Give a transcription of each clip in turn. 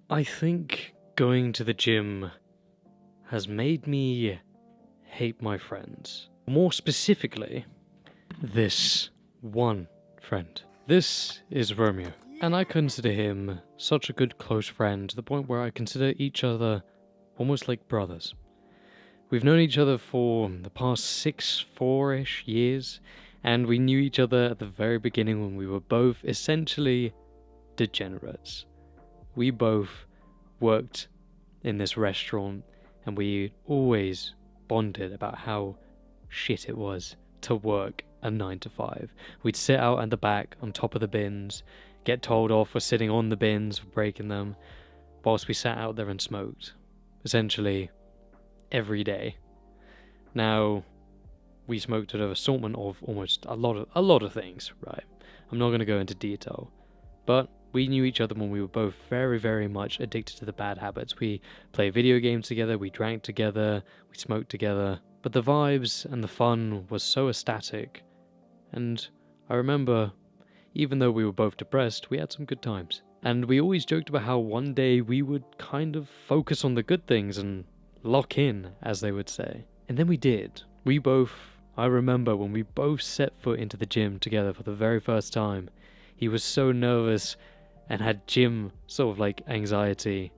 I think going to the gym has made me hate my friends. More specifically, this one friend. This is Romeo, and I consider him such a good close friend to the point where I consider each other almost like brothers. We've known each other for the past 4-ish years, and we knew each other at the very beginning when we were both essentially degenerates. We both worked in this restaurant, and we always bonded about how shit it was to work a 9 to 5. We'd sit out at the back on top of the bins, get told off for sitting on the bins for breaking them, whilst we sat out there and smoked, essentially every day. Now, we smoked an assortment of almost a lot of things, right? I'm not going to go into detail, but we knew each other when we were both very, very much addicted to the bad habits. We played video games together, we drank together, we smoked together, but the vibes and the fun was so ecstatic. And I remember, even though we were both depressed, we had some good times. And we always joked about how one day we would kind of focus on the good things and lock in, as they would say. And then we did. I remember when we both set foot into the gym together for the very first time, he was so nervous and had gym sort of like anxiety.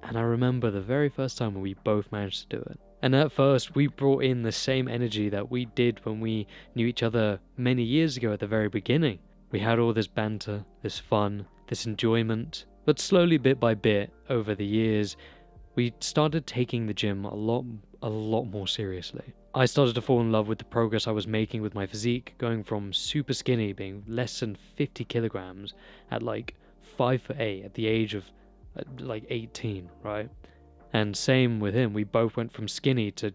And I remember the very first time when we both managed to do it. And at first we brought in the same energy that we did when we knew each other many years ago at the very beginning. We had all this banter, this fun, this enjoyment. But slowly, bit by bit, over the years, we started taking the gym a lot more seriously. I started to fall in love with the progress I was making with my physique, going from super skinny, being less than 50 kilograms at like 5'8" at the age of like 18, right? And same with him, we both went from skinny to,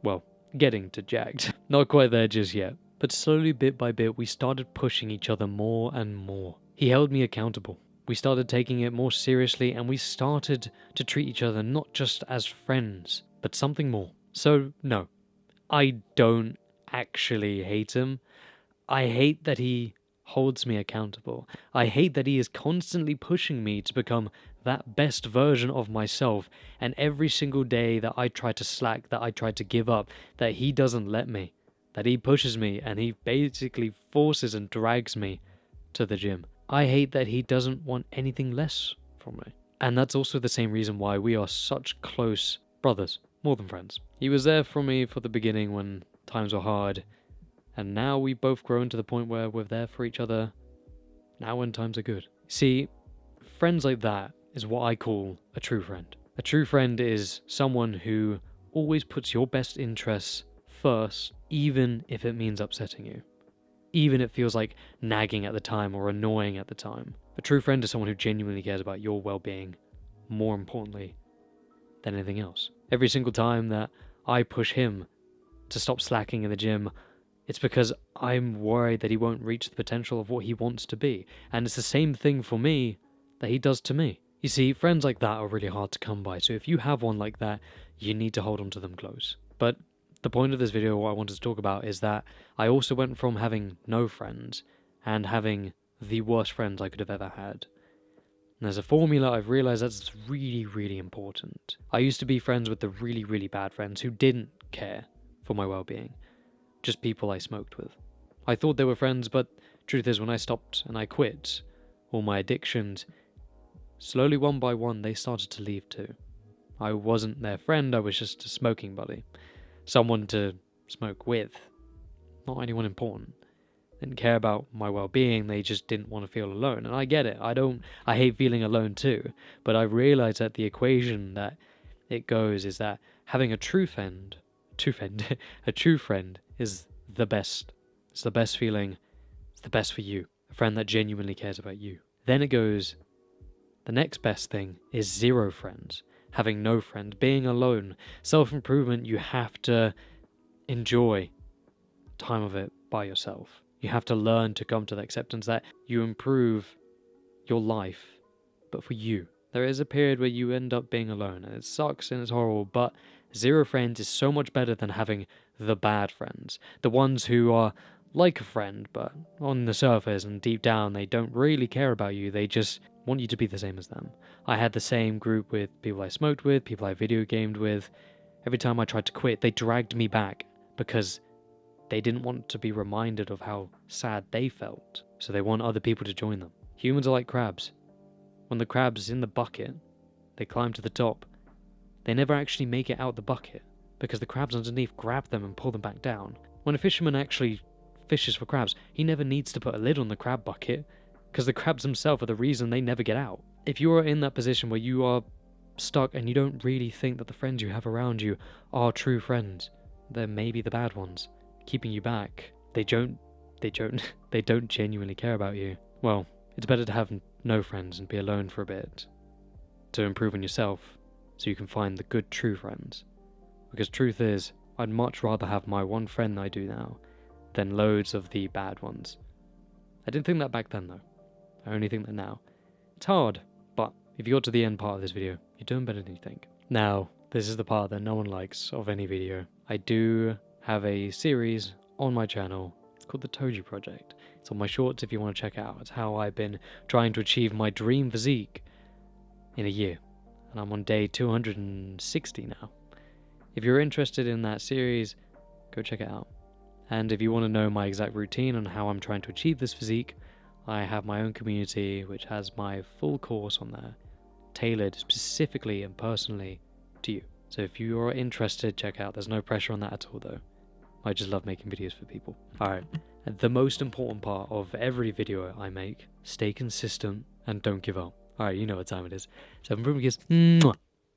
well, getting to jacked. Not quite there just yet, but slowly, bit by bit, we started pushing each other more and more. He held me accountable. We started taking it more seriously, and we started to treat each other not just as friends, but something more. So, no, I don't actually hate him. I hate that he holds me accountable. I hate that he is constantly pushing me to become that best version of myself, and every single day that I try to slack, that I try to give up, that he doesn't let me, that he pushes me, and he basically forces and drags me to the gym. I hate that he doesn't want anything less from me. And that's also the same reason why we are such close brothers, more than friends. He was there for me for the beginning when times were hard, and now we've both grown to the point where we're there for each other now when times are good. See, friends like that is what I call a true friend. A true friend is someone who always puts your best interests first, even if it means upsetting you. Even if it feels like nagging at the time or annoying at the time. A true friend is someone who genuinely cares about your well-being, more importantly than anything else. Every single time that I push him to stop slacking in the gym, it's because I'm worried that he won't reach the potential of what he wants to be. And it's the same thing for me that he does to me. You see, friends like that are really hard to come by, so if you have one like that, you need to hold on to them close. But the point of this video, what I wanted to talk about, is that I also went from having no friends and having the worst friends I could have ever had. And there's a formula I've realized that's really, really important. I used to be friends with the really, really bad friends who didn't care for my well-being. Just people I smoked with. I thought they were friends, but truth is when I stopped and I quit all my addictions, slowly one by one they started to leave too. I wasn't their friend, I was just a smoking buddy. Someone to smoke with. Not anyone important. Didn't care about my well-being, they just didn't want to feel alone. And I get it, I hate feeling alone too. But I realized that the equation that it goes is that having a true friend is the best. It's the best feeling. It's the best for you. A friend that genuinely cares about you. Then it goes, the next best thing is zero friends. Having no friend, being alone. Self-improvement, you have to enjoy time of it by yourself. You have to learn to come to the acceptance that you improve your life, but for you. There is a period where you end up being alone, and it sucks and it's horrible, but zero friends is so much better than having the bad friends. The ones who are like a friend, but on the surface and deep down, they don't really care about you. They just want you to be the same as them. I had the same group with people I smoked with, people I video gamed with. Every time I tried to quit, they dragged me back because they didn't want to be reminded of how sad they felt. So they want other people to join them. Humans are like crabs. When the crab's in the bucket, they climb to the top. They never actually make it out the bucket because the crabs underneath grab them and pull them back down. When a fisherman actually fishes for crabs, he never needs to put a lid on the crab bucket because the crabs themselves are the reason they never get out. If you are in that position where you are stuck and you don't really think that the friends you have around you are true friends, they're maybe the bad ones, keeping you back. They don't genuinely care about you. Well, it's better to have no friends and be alone for a bit to improve on yourself so you can find the good true friends. Because truth is, I'd much rather have my one friend that I do now than loads of the bad ones. I didn't think that back then though. I only think that now. It's hard, but if you got to the end part of this video, you're doing better than you think. Now, this is the part that no one likes of any video. I do have a series on my channel. It's called the Toji Project. It's on my shorts if you want to check it out. It's how I've been trying to achieve my dream physique in a year. And I'm on day 260 now. If you're interested in that series, go check it out. And if you want to know my exact routine on how I'm trying to achieve this physique, I have my own community which has my full course on there, tailored specifically and personally to you. So if you are interested, check out. There's no pressure on that at all though. I just love making videos for people. Alright, the most important part of every video I make, stay consistent and don't give up. Alright, you know what time it is. 7 Mwah.